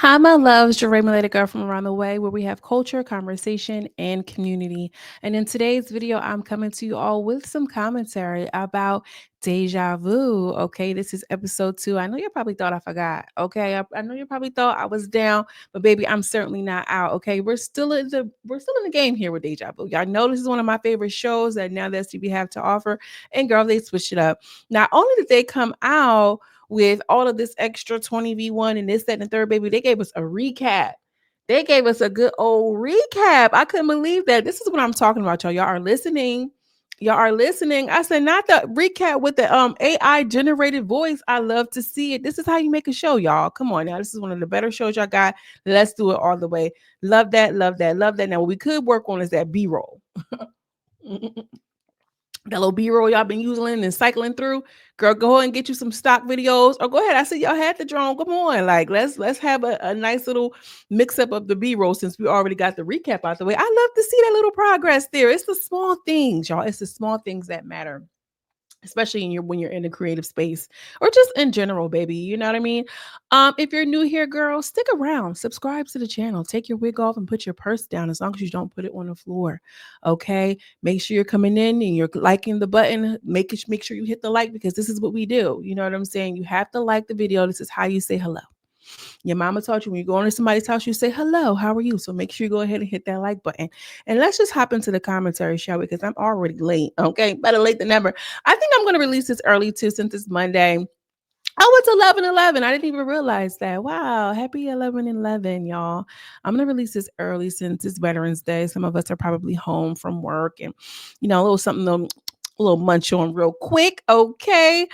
Hi, my loves, your regulated girl from around the way, where we have culture, conversation, and community. And in today's video, I'm coming to you all with some commentary about deja vu. Okay, this is episode 2. I know you probably thought I forgot. Okay, I know you probably thought I was down, but baby, I'm certainly not out. Okay, we're still in the game here with deja vu. Y'all know this is one of my favorite shows that now that STV have to offer. And girl, they switched it up. Not only did they come out with all of this extra 20v1 and this, that, and the third, baby, they gave us a recap. They gave us a good old recap. I couldn't believe that. This is what I'm talking about, y'all. Y'all are listening. Y'all are listening. I said, not the recap with the AI generated voice. I love to see it. This is how you make a show, y'all. Come on now. This is one of the better shows y'all got. Let's do it all the way. Love that, love that, love that. Now, what we could work on is that B-roll. That little B-roll y'all been using and cycling through, girl, go ahead and get you some stock videos. Or go ahead. I see y'all had the drone. Come on. Like, let's have a nice little mix up of the B-roll since we already got the recap out the way. I love to see that little progress there. It's the small things, y'all. It's the small things that matter, especially in your when you're in a creative space or just in general, baby. You know what I mean? If you're new here, girl, stick around, subscribe to the channel, take your wig off and put your purse down as long as you don't put it on the floor. Okay. Make sure you're coming in and you're liking the button. Make sure you hit the like because this is what we do. You know what I'm saying? You have to like the video. This is how you say hello. Your mama taught you when you go into somebody's house, you say hello, how are you? So make sure you go ahead and hit that like button. And let's just hop into the commentary, shall we? Because I'm already late. Okay, better late than never. I think I'm gonna release this early too, since it's Monday. Oh, it's 11/11. I didn't even realize that. Wow. Happy 11/11, y'all. I'm going to release this early since it's Veterans Day. Some of us are probably home from work and, a little something, a little munch on real quick. Okay.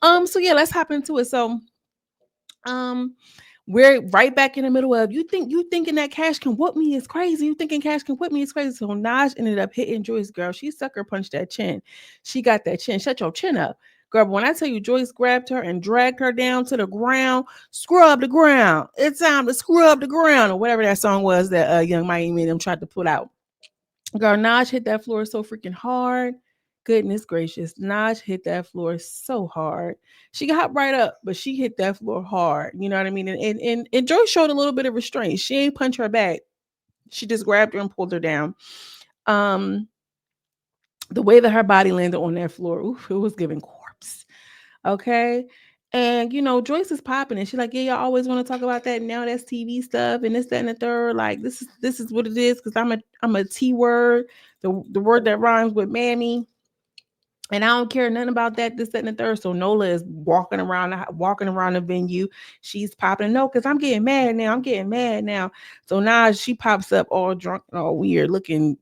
So yeah, let's hop into it. So, um, we're right back in the middle of you thinking that Cash can whoop me is crazy. You thinking Cash can whoop me is crazy. So Naj ended up hitting Joyce, girl. She sucker punched that chin. She got that chin. Shut your chin up. Girl, but when I tell you Joyce grabbed her and dragged her down to the ground, scrub the ground. It's time to scrub the ground, or whatever that song was that Young Miami and them tried to put out. Girl, Naj hit that floor so freaking hard. Goodness gracious. Naj hit that floor so hard. She got right up, but she hit that floor hard. You know what I mean? And Joy showed a little bit of restraint. She ain't punch her back. She just grabbed her and pulled her down. Um, the way that her body landed on that floor, oof, it was giving corpse. Okay. And Joyce is popping and she's like, yeah, y'all always want to talk about that. Now that's TV stuff and this, that, and the third. Like this is what it is because I'm a T word, the word that rhymes with mammy. And I don't care nothing about that, this, that, and the third. So Nola is walking around the venue. She's popping. No, because I'm getting mad now. I'm getting mad now. So now she pops up all drunk and all weird looking.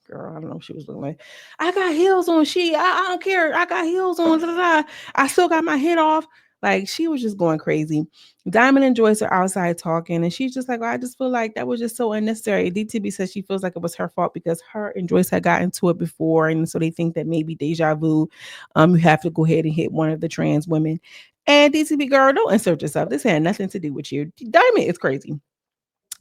Girl, I don't know what she was looking like. I got heels on. I don't care. I got heels on. Da, da, da. I still got my head off. Like she was just going crazy. Diamond and Joyce are outside talking, and she's just like, well, I just feel like that was just so unnecessary. DTB says she feels like it was her fault because her and Joyce had gotten into it before, and so they think that maybe deja vu. You have to go ahead and hit one of the trans women. And DTB girl, don't insert yourself. This had nothing to do with you. Diamond is crazy.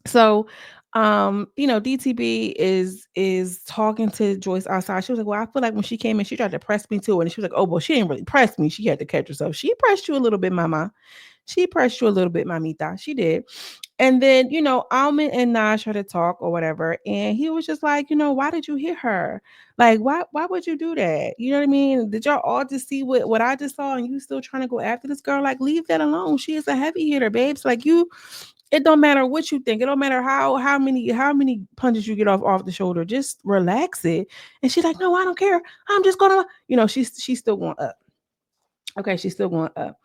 So, DTB is talking to Joyce outside. She was like, well, I feel like when she came in, she tried to press me too. And she was like, oh, well, she didn't really press me. She had to catch herself. She pressed you a little bit, mama. She pressed you a little bit, mamita. She did. And then, Almond and Nash had to talk or whatever. And he was just like, why did you hit her? Like, why would you do that? You know what I mean? Did y'all all just see what I just saw and you still trying to go after this girl? Like, leave that alone. She is a heavy hitter, babes. Like it don't matter what you think. It don't matter how many punches you get off the shoulder. Just relax it. And she's like, no, I don't care. I'm just gonna, she's still going up. Okay, she's still going up.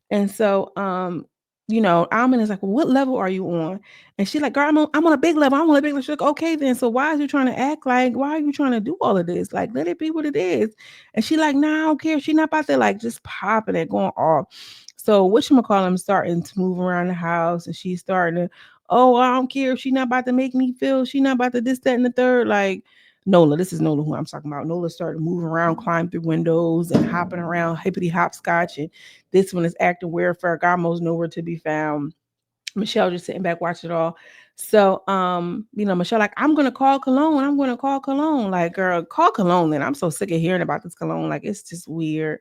And so, Almond is like, well, what level are you on? And she's like, girl, I'm on a big level. I'm on a big level. She's like, okay, then. So why is you trying to act like, why are you trying to do all of this? Like, let it be what it is. And she like, nah, I don't care. She's not about to like just popping it, going off. So whatchamacallem starting to move around the house and she's starting to, oh, I don't care if she's not about to make me feel, she's not about to this, that, and the third. Like, Nola, this is Nola who I'm talking about. Nola started moving around, climbing through windows and hopping around, hippity hopscotch. And this one is acting weird. Ferragamo's nowhere to be found. Michelle just sitting back watching it all. So, Michelle, like, I'm gonna call Cologne. I'm gonna call Cologne. Like, girl, call Cologne. Then I'm so sick of hearing about this Cologne. Like, it's just weird.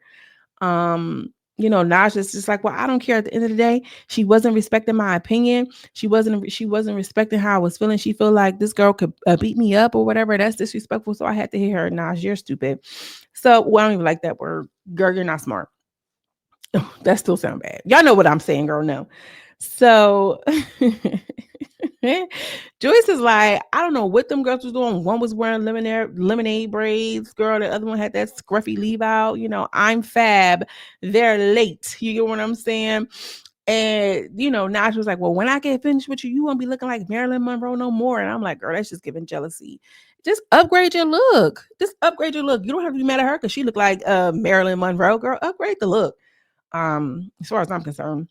Um, Naj is just like, well, I don't care. At the end of the day, she wasn't respecting my opinion. She wasn't respecting how I was feeling. She felt like this girl could beat me up or whatever. That's disrespectful. So I had to hear her. Naj, you're stupid. So, well, I don't even like that word. Girl, you're not smart. That still sound bad. Y'all know what I'm saying, girl. No. So Joyce is like, I don't know what them girls was doing. One was wearing lemonade braids, girl. The other one had that scruffy leave out. I'm fab. They're late. You get what I'm saying? And now she was like, well, when I get finished with you, you won't be looking like Marilyn Monroe no more. And I'm like, girl, that's just giving jealousy. Just upgrade your look. Just upgrade your look. You don't have to be mad at her because she looked like Marilyn Monroe. Girl, upgrade the look. As far as I'm concerned.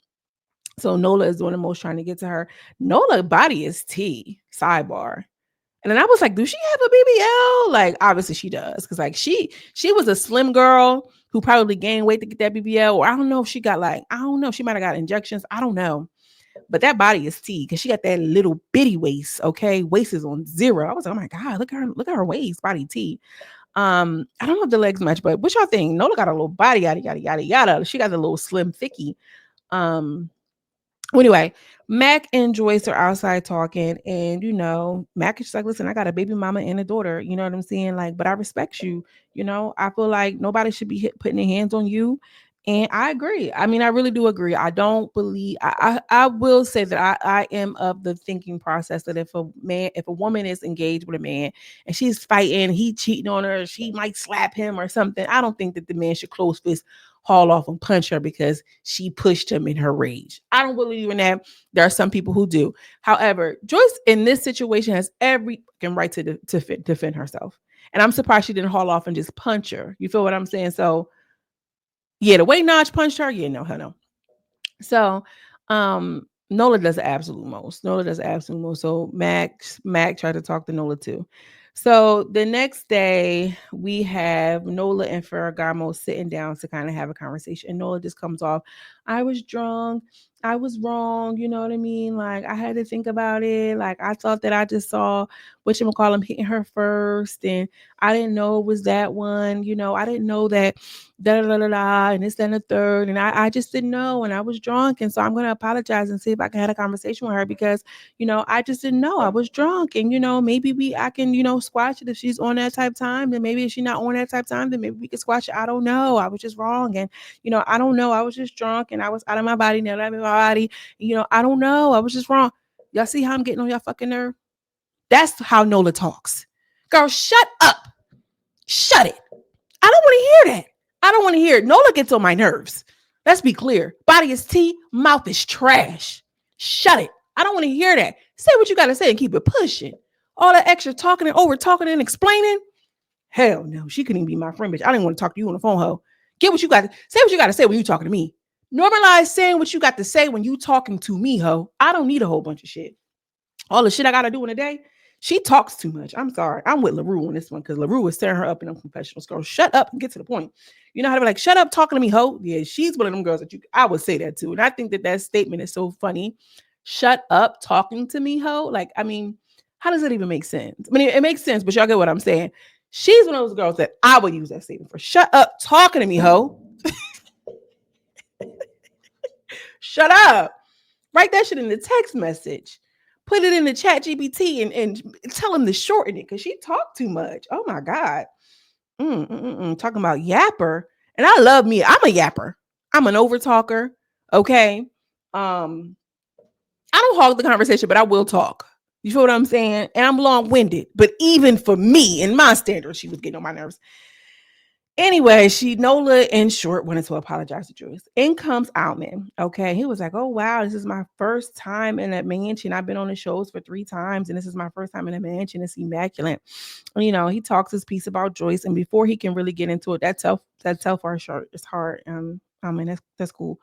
So Nola is doing the most trying to get to her. Nola body is T. Sidebar. And then I was like, do she have a BBL? Like, obviously she does. Cause like she was a slim girl who probably gained weight to get that BBL. Or I don't know if she got I don't know. She might have got injections. I don't know. But that body is T because she got that little bitty waist. Okay. Waist is on 0. I was like, oh my God, look at her waist, body T. I don't know if the legs match, but what y'all think? Nola got a little body, yada, yada, yada, yada. She got a little slim thicky. Well, anyway, Mac and Joyce are outside talking, and Mac is just like, listen, I got a baby mama and a daughter. You know what I'm saying? Like, but I respect you. I feel like nobody should be putting their hands on you. And I agree. I mean, I really do agree. I don't believe I will say that I am of the thinking process that if a woman is engaged with a man and she's fighting, he cheating on her, she might slap him or something. I don't think that the man should close fist haul off and punch her because she pushed him in her rage. I don't believe in that. There are some people who do. However, Joyce in this situation has every right to defend herself. And I'm surprised she didn't haul off and just punch her. You feel what I'm saying? So, yeah, the way Notch punched her, yeah, no, hell no. So, Nola does the absolute most. Nola does the absolute most. So Mac tried to talk to Nola too. So the next day we have Nola and Ferragamo sitting down to kind of have a conversation. And Nola just comes off, I was drunk. I was wrong. You know what I mean? Like I had to think about it. Like I thought that I just saw whatchamacallit hitting her first. And I didn't know it was that one. I didn't know that da da da da da, and this, and the third. And I just didn't know. And I was drunk. And so I'm going to apologize and see if I can have a conversation with her because, I just didn't know. I was drunk. And, maybe I can, squash it if she's on that type time. Then maybe if she's not on that type time, then maybe we can squash it. I don't know. I was just wrong. And, I don't know. I was just drunk and I was out of my body. Now I'm in my body. I don't know. I was just wrong. Y'all see how I'm getting on y'all fucking nerve? That's how Nola talks. Girl, shut up. Shut it. I don't want to hear that. I don't want to hear it. Nola gets on my nerves. Let's be clear. Body is tea, mouth is trash. Shut it. I don't want to hear that. Say what you got to say and keep it pushing. All that extra talking and over talking and explaining. Hell no. She couldn't even be my friend, bitch. I didn't want to talk to you on the phone, ho. Get what you got to say. What you got to say when you talking to me. Normalize saying what you got to say when you talking to me, ho. I don't need a whole bunch of shit. All the shit I got to do in a day. She talks too much. I'm sorry. I'm with LaRue on this one because LaRue was tearing her up in them confessionals. Girl, shut up and get to the point. You know how to be like, shut up talking to me, ho? Yeah, she's one of them girls that I would say that too. And I think that statement is so funny. Shut up talking to me, ho? Like, I mean, how does that even make sense? I mean, it makes sense, but y'all get what I'm saying. She's one of those girls that I would use that statement for. Shut up talking to me, ho. Shut up. Write that shit in the text message. Put it in the chat GPT and tell him to shorten it because she talked too much. Oh my God. Talking about yapper. And I love me. I'm a yapper. I'm an over talker. Okay. I don't hog the conversation, but I will talk. You feel what I'm saying? And I'm long-winded. But even for me, in my standards, she was getting on my nerves. Anyway, Nola, in short, wanted to apologize to Joyce. In comes Outman. Okay. He was like, oh, wow, this is my first time in a mansion. I've been on the shows for 3 times, and this is my first time in a mansion. It's immaculate. He talks his piece about Joyce, and before he can really get into it, that Telfar shirt is hard. I mean, that's cool.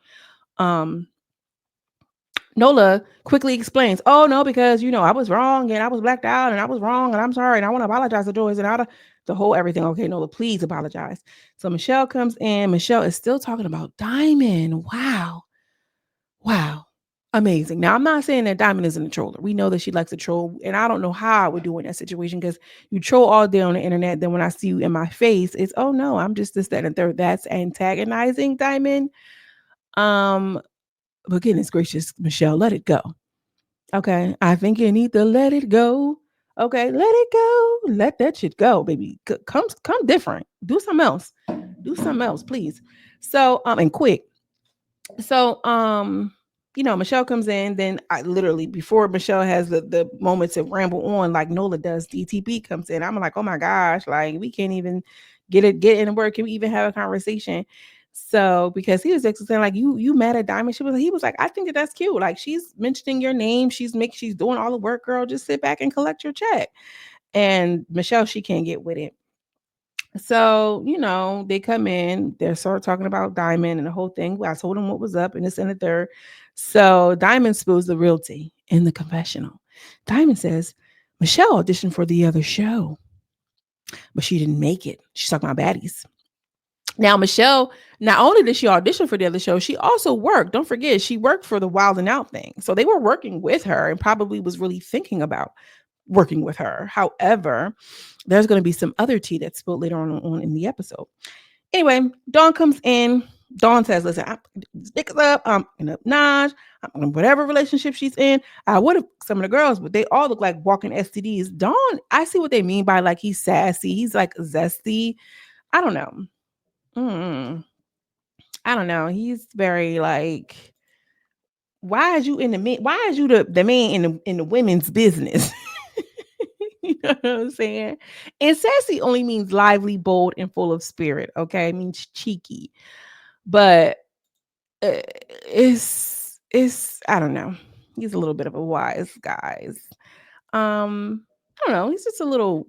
Nola quickly explains, oh, no, because, I was wrong and I was blacked out and I was wrong and I'm sorry and I want to apologize to Joyce and the whole everything. Okay, Nola, please apologize. So Michelle comes in. Michelle is still talking about Diamond. Wow. Amazing. Now, I'm not saying that Diamond isn't a troller. We know that she likes to troll, and I don't know how I would do in that situation because you troll all day on the internet. Then when I see you in my face, it's, oh, no, I'm just this, that, and third. That's antagonizing, Diamond. Um, but goodness gracious, Michelle, let it go. Okay. I think you need to let it go. Okay, let it go. Let that shit go, baby. Come different. Do something else. Do something else, please. So, and quick. So, Michelle comes in, then I literally before Michelle has the moment to ramble on like Nola does, DTB comes in. I'm like, oh my gosh, like we can't even get in work. Can we even have a conversation? So because he was actually saying like you mad at Diamond, he was like, I think that's cute. Like she's mentioning your name, she's doing all the work, girl. Just sit back and collect your check. And Michelle, she can't get with it. So, they come in, they're sort of talking about Diamond and the whole thing. I told them what was up and this and the third. So Diamond spills the realty in the confessional. Diamond says, Michelle auditioned for the other show, but she didn't make it. She's talking about baddies. Now, Michelle, not only did she audition for the other show, she also worked. Don't forget, she worked for the Wild and Out thing. So they were working with her and probably was really thinking about working with her. However, there's going to be some other tea that's spilled later on in the episode. Anyway, Dawn comes in. Dawn says, listen, I'm stick up. I'm in up Naj. I'm in whatever relationship she's in. I would have some of the girls, but they all look like walking STDs. Dawn, I see what they mean by like he's sassy. He's like zesty. I don't know. Mm, I don't know. He's very like, why is you in the men? Why is you the man in the women's business? You know what I'm saying? And sassy only means lively, bold, and full of spirit. Okay, it means cheeky, but uh, it's I don't know. He's a little bit of a wise guy. I don't know. He's just a little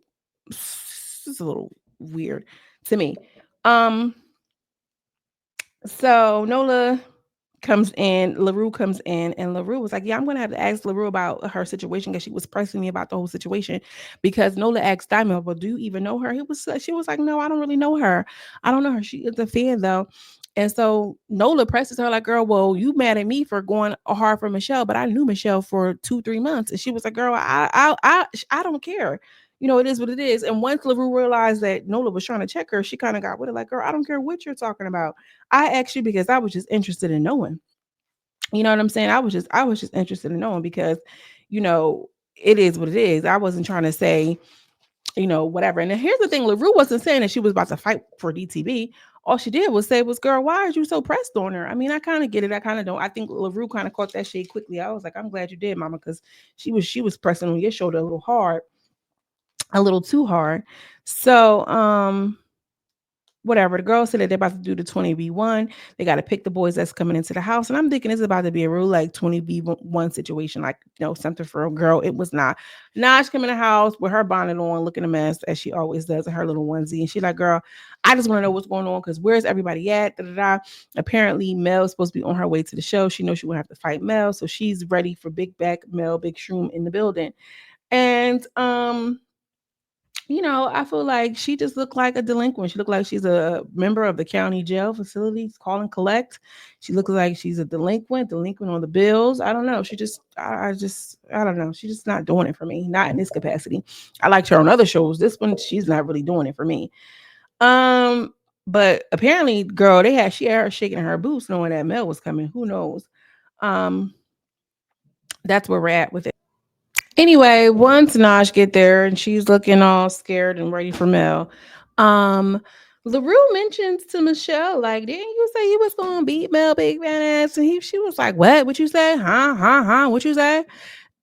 weird to me. Um, so Nola comes in, LaRue comes in, and LaRue was like, yeah, I'm going to have to ask LaRue about her situation because she was pressing me about the whole situation because Nola asked Diamond, well, do you even know her? She was like, no, I don't really know her. I don't know her. She is a fan though. And so Nola presses her like, girl, well, you mad at me for going hard for Michelle, but I knew Michelle for 2-3 months. And she was like, girl, I don't care. It is what it is. And once LaRue realized that Nola was trying to check her, she kind of got with it like, girl, I don't care what you're talking about. I asked you because I was just interested in knowing. You know what I'm saying? I was just interested in knowing because, you know, it is what it is. I wasn't trying to say, whatever. And then here's the thing: LaRue wasn't saying that she was about to fight for DTV. All she did was say was, girl, why are you so pressed on her? I mean, I kind of get it. I kind of don't. I think LaRue kind of caught that shade quickly. I was like, I'm glad you did, mama, because she was pressing on your shoulder a little hard, a little too hard. So whatever. The girls said that they're about to do the 20v1. They got to pick the boys that's coming into the house. And I'm thinking it's about to be a real like 20v1 situation, like, something for a girl. It was not. Naj came in the house with her bonnet on, looking a mess as she always does in her little onesie. And she's like, girl, I just want to know what's going on because where's everybody at? Da, da, da. Apparently, Mel's supposed to be on her way to the show. She knows she won't have to fight Mel. So she's ready for Big Back Mel, Big Shroom in the building. And I feel like she just looked like a delinquent. She looked like she's a member of the county jail facilities, call and collect. She looks like she's a delinquent on the bills. I don't know. I don't know. She's just not doing it for me. Not in this capacity. I liked her on other shows. This one, she's not really doing it for me. But apparently, girl, she had her shaking her boots, knowing that Mel was coming. Who knows? Um, that's where we're at with it. Anyway, once Naj get there and she's looking all scared and ready for Mel, um, LaRue mentions to Michelle, like, didn't you say you was gonna beat Mel big man ass? And she was like, what? What you say? Huh? What you say?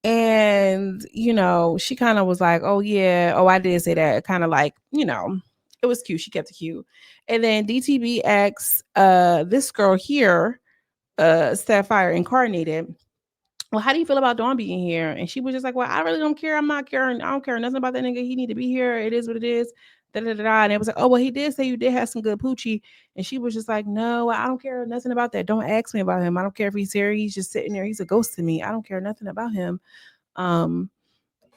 And she kind of was like, oh yeah, oh I did say that. Kind of like, it was cute. She kept it cute. And then DTB asks this girl here, Sapphire incarnated, well, how do you feel about Dawn being here? And she was just like, well, I really don't care. I'm not caring. I don't care nothing about that nigga. He need to be here. It is what it is. Da, da, da, da. And it was like, oh, well, he did say you did have some good poochie. And she was just like, no, I don't care nothing about that. Don't ask me about him. I don't care if he's here. He's just sitting there. He's a ghost to me. I don't care nothing about him. Um,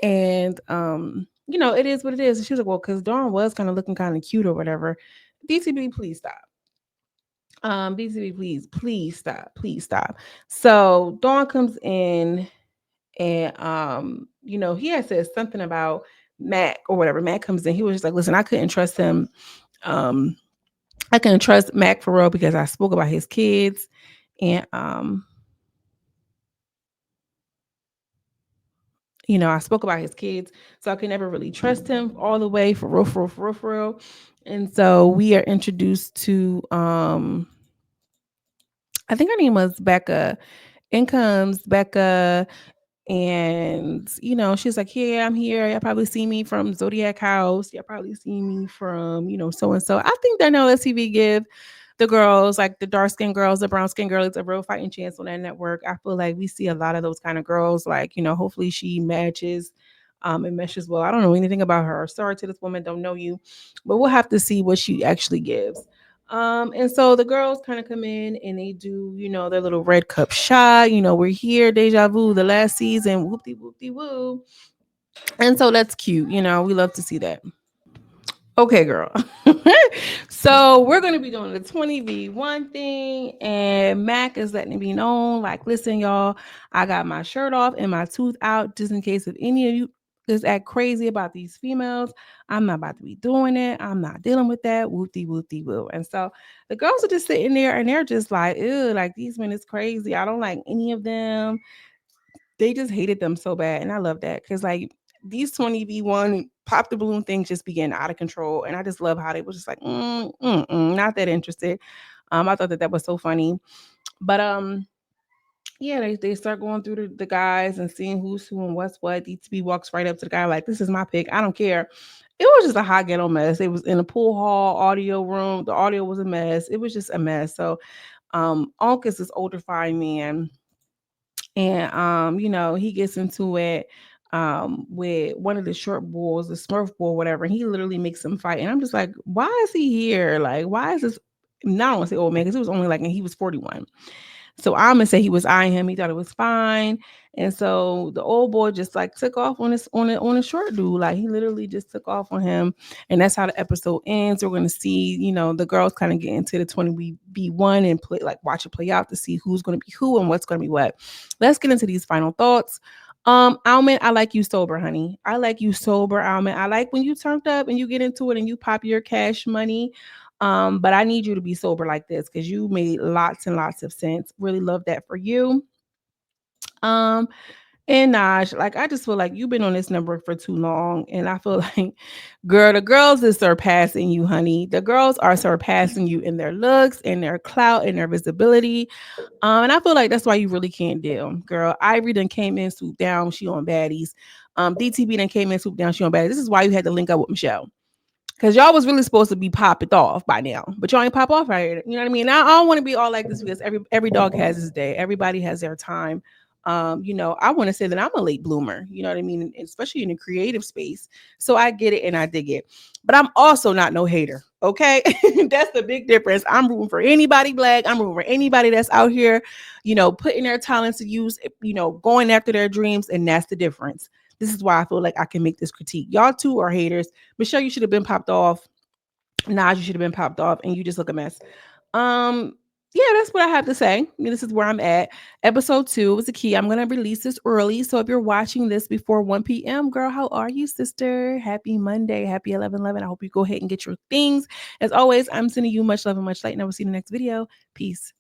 it is what it is. And she was like, well, because Dawn was kind of looking kind of cute or whatever. DCB, please stop. DCB, please stop. Please stop. So Dawn comes in and he had said something about Mac or whatever. Mac comes in. He was just like, listen, I couldn't trust him. I couldn't trust Mac for real because I spoke about his kids And you know, I spoke about his kids, so I could never really trust him all the way for real, for real, for real, for real. And so we are introduced to I think her name was Becca. In comes Becca, and you know, she's like, "Yeah, I'm here. Y'all probably see me from Zodiac House. Y'all probably see me from, you know, so and so." I think that Nola TV give the girls, like the dark skinned girls, the brown skinned girls, a real fighting chance on that network. I feel like we see a lot of those kind of girls. Like, you know, hopefully she matches and meshes well. I don't know anything about her. Sorry to this woman, don't know you, but we'll have to see what she actually gives. And so the girls kind of come in and they do, you know, their little red cup shot. You know, we're here, deja vu, the last season, whoopty whoopty woo. And so that's cute. You know, we love to see that. Okay, girl. So we're gonna be doing the 20v1 thing, and Mac is letting it be known, like, listen, y'all, I got my shirt off and my tooth out just in case if any of you just act crazy about these females. I'm not about to be doing it. I'm not dealing with that. Whoopty whoopty woo. And so the girls are just sitting there and they're just like, ew, like these men is crazy. I don't like any of them. They just hated them so bad. And I love that because, like, these 20v1 pop the balloon things just began out of control. And I just love how they was just like, not that interested. I thought that that was so funny. But yeah, they start going through the guys and seeing who's who and what's what. DTB walks right up to the guy like, this is my pick. I don't care. It was just a hot ghetto mess. It was in a pool hall, audio room. The audio was a mess. It was just a mess. So Onk is this older fine man, and you know, he gets into it with one of the short bulls, the Smurf bull, whatever, and he literally makes him fight. And I'm just like, why is he here? Like, why is this? Not want to say old man, because it was only like, and he was 41. So I'm gonna say he was eyeing him. He thought it was fine, and so the old boy just like took off on this on a short dude. Like he literally just took off on him, and that's how the episode ends. We're gonna see, you know, the girls kind of get into the 20v1 and play, like, watch it play out to see who's gonna be who and what's gonna be what. Let's get into these final thoughts. Almond, I like you sober, honey. I like you sober, Almond. I like when you turned up and you get into it and you pop your cash money. But I need you to be sober like this because you made lots and lots of sense. Really love that for you. Um, and Naj, like, I just feel like you've been on this network for too long, and I feel like, girl, the girls is surpassing you, honey. The girls are surpassing you in their looks, in their clout, in their visibility. And I feel like that's why you really can't deal, girl. Ivory done came in, swoop down, she on baddies. DTB done came in, swoop down, she on baddies. This is why you had to link up with Michelle. Cause y'all was really supposed to be pop it off by now, but y'all ain't pop off right here. You know what I mean? I don't want to be all like this because every dog has his day. Everybody has their time. You know, I want to say that I'm a late bloomer. You know what I mean? Especially in the creative space. So I get it and I dig it. But I'm also not no hater. Okay, that's the big difference. I'm rooting for anybody black. I'm rooting for anybody that's out here, you know, putting their talents to use. You know, going after their dreams, and that's the difference. This is why I feel like I can make this critique. Y'all two are haters. Michelle, you should have been popped off. Naj, you should have been popped off, and you just look a mess. Um, yeah, that's what I have to say. This is where I'm at. Episode 2 was a key. I'm gonna release this early. So if you're watching this before 1 p.m., girl, how are you, sister? Happy Monday. Happy 11/11. I hope you go ahead and get your things. As always, I'm sending you much love and much light, and I will see you in the next video. Peace.